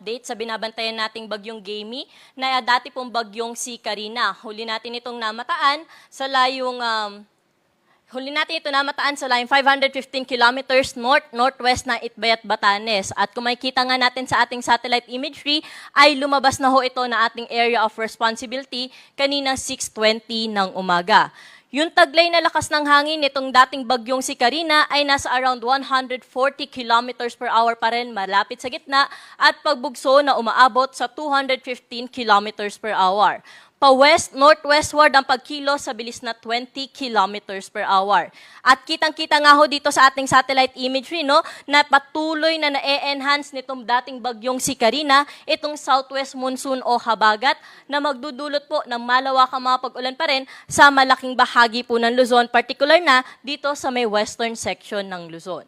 update sa binabantayan nating bagyong Gamey na dati pong bagyong si Karina. Huli natin ito namataan sa layong 515 kilometers north-northwest ng Itbayat, Batanes. At kung makikita nga natin sa ating satellite imagery, ay lumabas na ho ito na ating area of responsibility kanina 6:20 ng umaga. Yung taglay na lakas ng hangin nitong dating bagyong si Karina ay nasa around 140 kilometers per hour pa rin, malapit sa gitna, at pagbugso na umaabot sa 215 kilometers per hour. Pa-west-northwestward ang pagkilo sa bilis na 20 kilometers per hour. At kitang-kita nga ho dito sa ating satellite imagery, no, na patuloy na na-enhance nitong dating bagyong si Karina, itong southwest monsoon o habagat, na magdudulot po ng malawakang mga pag-ulan pa rin sa malaking bahagi po ng Luzon, particular na dito sa may western section ng Luzon.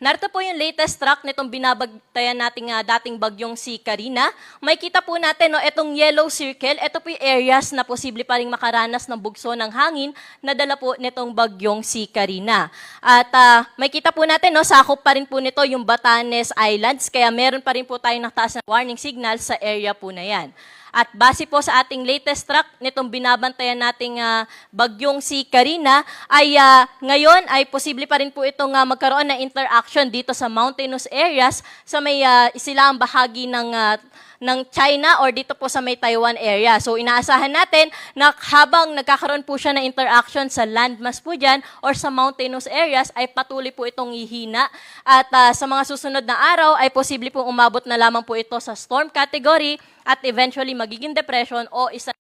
Narito po yung latest track nitong binabagtayan nating dating bagyong si Karina. May kita po natin, no, itong yellow circle, ito po yung areas na posible pa rin makaranas ng bugso ng hangin na dala po nitong bagyong si Karina. At may kita po natin, no, sakop pa rin po nito yung Batanes Islands, kaya meron pa rin po tayong nakataas na warning signal sa area po na yan. At base po sa ating latest track nitong binabantayan nating bagyong si Karina, ay ngayon ay posible pa rin po itong magkaroon ng interaction dito sa mountainous areas sa may isilang bahagi ng China or dito po sa may Taiwan area. So inaasahan natin na habang nagkakaroon po siya ng interaction sa landmass po dyan or sa mountainous areas, ay patuloy po itong hihina. At sa mga susunod na araw ay posible pong umabot na lamang po ito sa storm category at eventually magiging depression o isa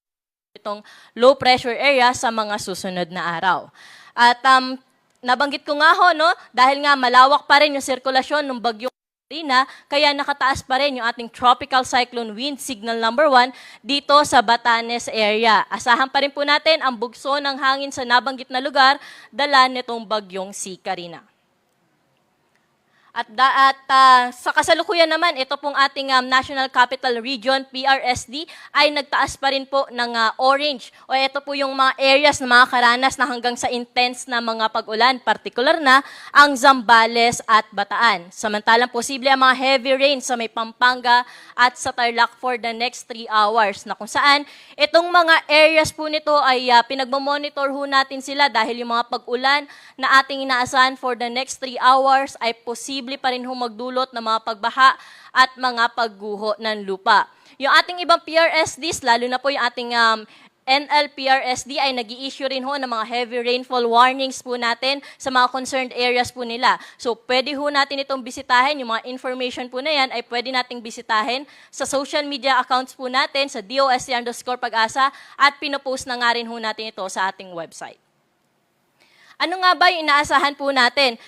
itong low pressure area sa mga susunod na araw. At nabanggit ko nga ho, no, dahil nga malawak pa rin yung sirkulasyon ng bagyong Karina, kaya nakataas pa rin yung ating tropical cyclone wind signal number 1 dito sa Batanes area. Asahan pa rin po natin ang bugso ng hangin sa nabanggit na lugar, dala nitong bagyong si Karina. At sa kasalukuyan naman, ito pong ating National Capital Region, PRSD, ay nagtaas pa rin po ng orange. O ito po yung mga areas na makakaranas na hanggang sa intense na mga pag-ulan, particular na ang Zambales at Bataan. Samantalang posible ang mga heavy rain sa may Pampanga at sa Tarlac for the next 3 hours, na kung saan itong mga areas po nito ay pinagmamonitor ho natin sila dahil yung mga pag-ulan na ating inaasahan for the next 3 hours ay posible pa rin magdulot ng mga pagbaha at mga pagguho ng lupa. Yung ating ibang PRSDs, lalo na po yung ating NLPRSD, ay nag-i-issue rin ho ng mga heavy rainfall warnings po natin sa mga concerned areas po nila. So pwede ho natin itong bisitahin, yung mga information po na yan ay pwede nating bisitahin sa social media accounts po natin sa DOSC_Pag-asa at pinopost na nga rin ho natin ito sa ating website. Ano nga ba yung inaasahan po natin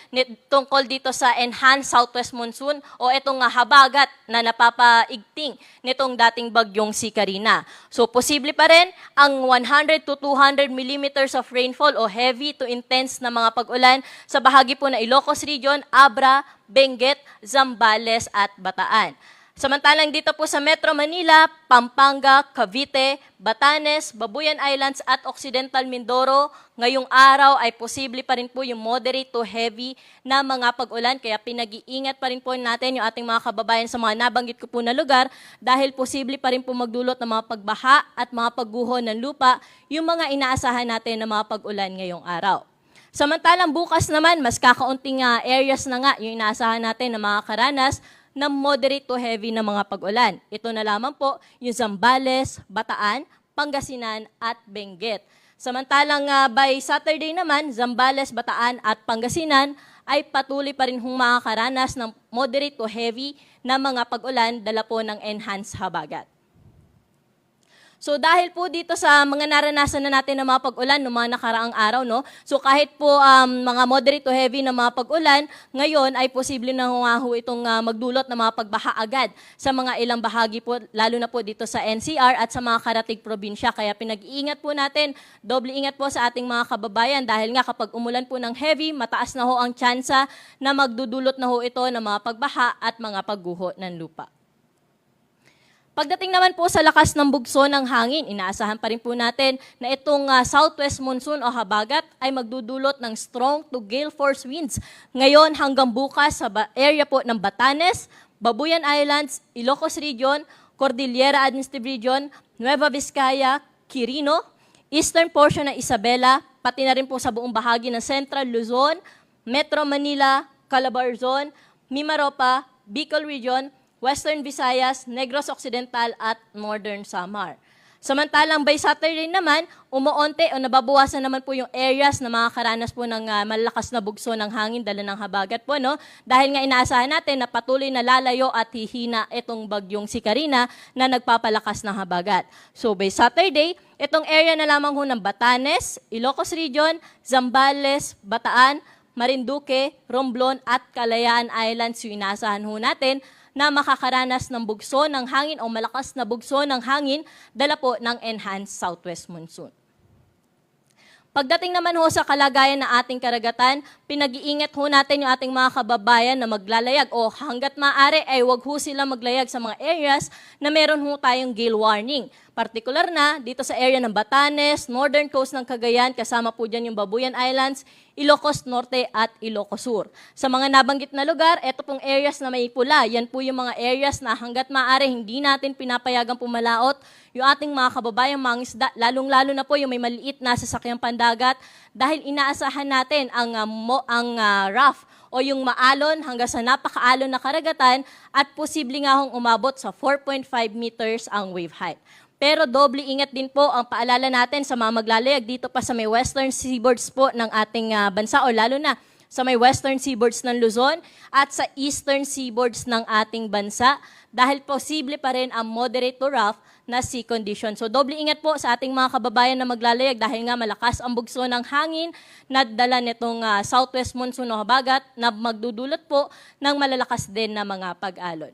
tungkol dito sa enhanced southwest monsoon o itong habagat na napapaigting nitong dating bagyong si Karina? So posible pa rin ang 100 to 200 millimeters of rainfall o heavy to intense na mga pag-ulan sa bahagi po ng Ilocos Region, Abra, Benguet, Zambales at Bataan. Samantalang dito po sa Metro Manila, Pampanga, Cavite, Batanes, Babuyan Islands at Occidental Mindoro, ngayong araw ay posible pa rin po yung moderate to heavy na mga pag-ulan. Kaya pinag-iingat pa rin po natin yung ating mga kababayan sa mga nabanggit ko po na lugar dahil posible pa rin po magdulot ng mga pagbaha at mga pagguho ng lupa yung mga inaasahan natin na mga pag-ulan ngayong araw. Samantalang bukas naman, mas kakaunting areas na nga yung inaasahan natin na makakaranas na moderate to heavy na mga pag-ulan. Ito na lamang po yung Zambales, Bataan, Pangasinan at Benguet. Samantalang by Saturday naman, Zambales, Bataan at Pangasinan ay patuloy pa rin makakaranas ng moderate to heavy na mga pag-ulan dala po ng enhanced habagat. So dahil po dito sa mga naranasan na natin ng mga pag-ulan noong mga nakaraang araw, no? So kahit po mga moderate to heavy na mga pag-ulan, ngayon ay posible na itong magdulot ng mga pagbaha agad sa mga ilang bahagi po, lalo na po dito sa NCR at sa mga karatig probinsya. Kaya pinag-iingat po natin, doble ingat po sa ating mga kababayan dahil nga kapag umulan po ng heavy, mataas na ho ang tsansa na magdudulot na ho ito ng mga pagbaha at mga pagguho ng lupa. Pagdating naman po sa lakas ng bugso ng hangin, inaasahan pa rin po natin na itong southwest monsoon o habagat ay magdudulot ng strong to gale force winds ngayon hanggang bukas sa area po ng Batanes, Babuyan Islands, Ilocos Region, Cordillera Administrative Region, Nueva Vizcaya, Quirino, eastern portion ng Isabela, pati na rin po sa buong bahagi ng Central Luzon, Metro Manila, Calabarzon, Mimaropa, Bicol Region, Western Visayas, Negros Occidental at Northern Samar. Samantalang by Saturday naman, umuonte o nababawasan naman po yung areas na makakaranas po ng malakas na bugso ng hangin dala ng habagat po, no? Dahil nga inaasahan natin na patuloy na lalayo at hihina itong bagyong si Carina na nagpapalakas ng habagat. So by Saturday, itong area na lamang ho ng Batanes, Ilocos Region, Zambales, Bataan, Marinduque, Romblon at Kalayaan Islands yung inaasahan ho natin na makakaranas ng bugso ng hangin o malakas na bugso ng hangin dala po ng enhanced southwest monsoon. Pagdating naman ho sa kalagayan ng ating karagatan, pinag-iingat ho natin yung ating mga kababayan na maglalayag o hanggat maaari ay wag ho sila maglayag sa mga areas na meron ho tayong gale warning. Partikular na dito sa area ng Batanes, northern coast ng Cagayan, kasama po dyan yung Babuyan Islands, Ilocos Norte at Ilocos Sur. Sa mga nabanggit na lugar, eto pong areas na may pula, yan po yung mga areas na hanggat maaari hindi natin pinapayagang pumalaot yung ating mga kababayang mangisda, lalong-lalo na po yung may maliit na sasakyang pandagat dahil inaasahan natin ang rough o yung maalon hanggang sa napakaalon na karagatan at posible nga hong umabot sa 4.5 meters ang wave height. Pero doble ingat din po ang paalala natin sa mga maglalayag dito pa sa may western seaboards po ng ating bansa o lalo na sa may western seaboards ng Luzon at sa eastern seaboards ng ating bansa dahil posible pa rin ang moderate to rough na sea condition. So doble ingat po sa ating mga kababayan na maglalayag dahil nga malakas ang bugso ng hangin na dala nitong southwest monsoon o habagat na magdudulot po ng malalakas din na mga pag-alon.